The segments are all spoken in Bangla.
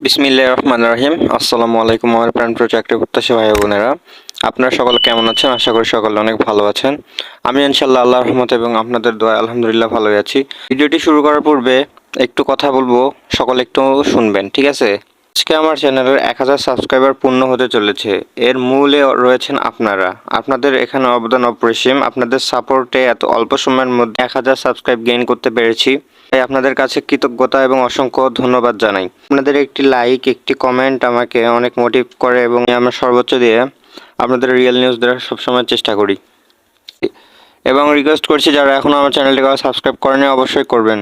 বিসমিল্লাহির রহমানির রহিম। আসসালামু আলাইকুম আমার প্রাণ প্রিয় চাকরি প্রত্যাশী ভাই বোনেরা, আপনারা সকলে কেমন আছেন? আশা করি সকলে অনেক ভালো আছেন। আমি ইনশাআল্লাহ আল্লাহর রহমতে এবং আপনাদের দোয়ায় আলহামদুলিল্লাহ ভালোই আছি। ভিডিওটি শুরু করার পূর্বে একটু কথা বলবো, সকলে একটু শুনবেন, ঠিক আছে? আজকে আমার চ্যানেলের 1000 সাবস্ক্রাইবার পূর্ণ হতে চলেছে। এর মূলে রয়েছেন আপনারা। আপনাদের এখানে অবদান অপরিসীম। আপনাদের সাপোর্টে এত অল্প সময়ের মধ্যে 1000 সাবস্ক্রাইব গেইন করতে পেরেছি। তাই আপনাদের কাছে কৃতজ্ঞতা এবং অসংখ্য ধন্যবাদ জানাই। আপনাদের একটি লাইক, একটি কমেন্ট আমাকে অনেক মোটিভ করে এবং আমরা সর্বোচ্চ দিয়ে আপনাদের রিয়েল নিউজ দেওয়ার সবসময় চেষ্টা করি। এবং রিকোয়েস্ট করছি, যারা এখনও আমার চ্যানেলটিকে সাবস্ক্রাইব করেনি অবশ্যই করবেন।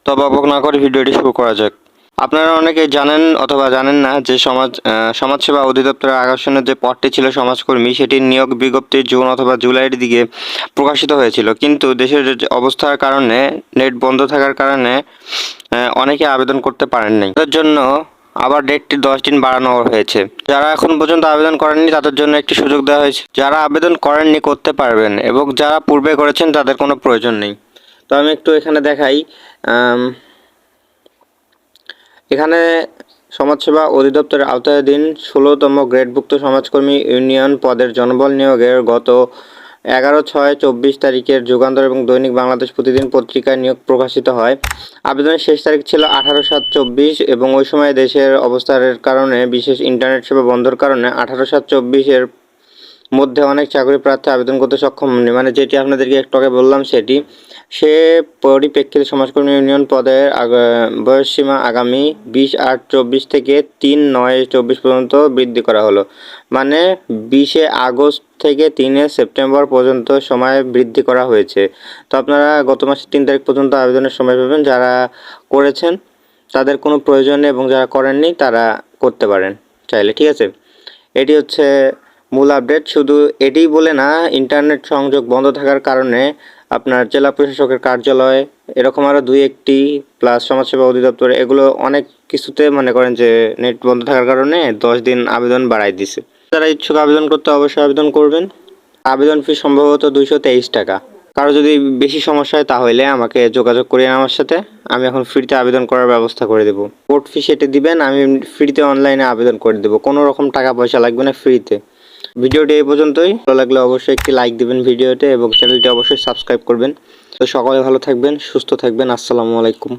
তবে অবাক না করে ভিডিওটি শুরু করা যাক। আপনারা অনেকেই জানেন অথবা জানেন না যে সমাজসেবা অধিদপ্তরের আকর্ষণের যে পদটি ছিল সমাজকর্মী, সেটির নিয়োগ বিজ্ঞপ্তি জুন অথবা জুলাইয়ের দিকে প্রকাশিত হয়েছিল। কিন্তু দেশের যে অবস্থার কারণে, নেট বন্ধ থাকার কারণে অনেকে আবেদন করতে পারেননি। তাদের জন্য আবার ডেটটি 10 দিন বাড়ানো হয়েছে। যারা এখন পর্যন্ত আবেদন করেননি তাদের জন্য একটি সুযোগ দেওয়া হয়েছে। যারা আবেদন করেননি করতে পারবেন, এবং যারা পূর্বে করেছেন তাদের কোনো প্রয়োজন নেই। তো আমি একটু এখানে দেখাই। এখানে সমাজসেবা অধিদপ্তরের আওতাধীন 16তম গ্রেডভুক্ত সমাজকর্মী ইউনিয়ন পদের জনবল নিয়োগের গত 11/6/24 তারিখের যুগান্তর এবং দৈনিক বাংলাদেশ প্রতিদিন পত্রিকায় নিয়োগ প্রকাশিত হয়। আবেদনের শেষ তারিখ ছিল 18/7/24 এবং ওই সময় দেশের অবস্থার কারণে, বিশেষ ইন্টারনেট সেবা বন্ধের কারণে 18/7/24-এর মধ্যে অনেক চাকরি প্রার্থী আবেদন করতে সক্ষম হননি। মানে যেটি আপনাদেরকে একটু আগে বললাম সেটি। সে পরিপ্রেক্ষিতে সমাজকর্মী ইউনিয়ন পদের বয়সসীমা আগামী 20/8/24 থেকে 3/9/24 পর্যন্ত বৃদ্ধি করা হলো। মানে 20 আগস্ট থেকে 3 সেপ্টেম্বর পর্যন্ত সময় বৃদ্ধি করা হয়েছে। তো আপনারা গত মাসের 3 তারিখ পর্যন্ত আবেদনের সময় পাবেন। যারা করেছেন তাদের কোনো প্রয়োজন নেই এবং যারা করেননি তারা করতে পারেন চাইলে, ঠিক আছে? এটি হচ্ছে মূল আপডেট। শুধু এটিই বলে না, ইন্টারনেট সংযোগ বন্ধ থাকার কারণে আপনার জেলা প্রশাসকের কার্যালয়, এরকম আরও 2-1টি প্লাস সমাজসেবা অধিদপ্তর, এগুলো অনেক কিছুতে মনে করেন যে নেট বন্ধ থাকার কারণে 10 দিন আবেদন বাড়াই দিছে। যারা ইচ্ছুক আবেদন করতে অবশ্যই আবেদন করবেন। আবেদন ফি সম্ভবত 223 টাকা। কারো যদি বেশি সমস্যা হয় তাহলে আমাকে যোগাযোগ করিয়ে আমার সাথে, আমি এখন ফ্রিতে আবেদন করার ব্যবস্থা করে দেবো। কোর্ট ফি সেটা দিবেন, আমি ফ্রিতে অনলাইনে আবেদন করে দেবো। কোনো রকম টাকা পয়সা লাগবে না, ফ্রিতে। ভিডিওটি এই পর্যন্তই। ভালো লাগলে অবশ্যই একটি লাইক দিবেন ভিডিওতে এবং চ্যানেলটি অবশ্যই সাবস্ক্রাইব করবেন। তো সকলে ভালো থাকবেন, সুস্থ থাকবেন। আসসালামু আলাইকুম।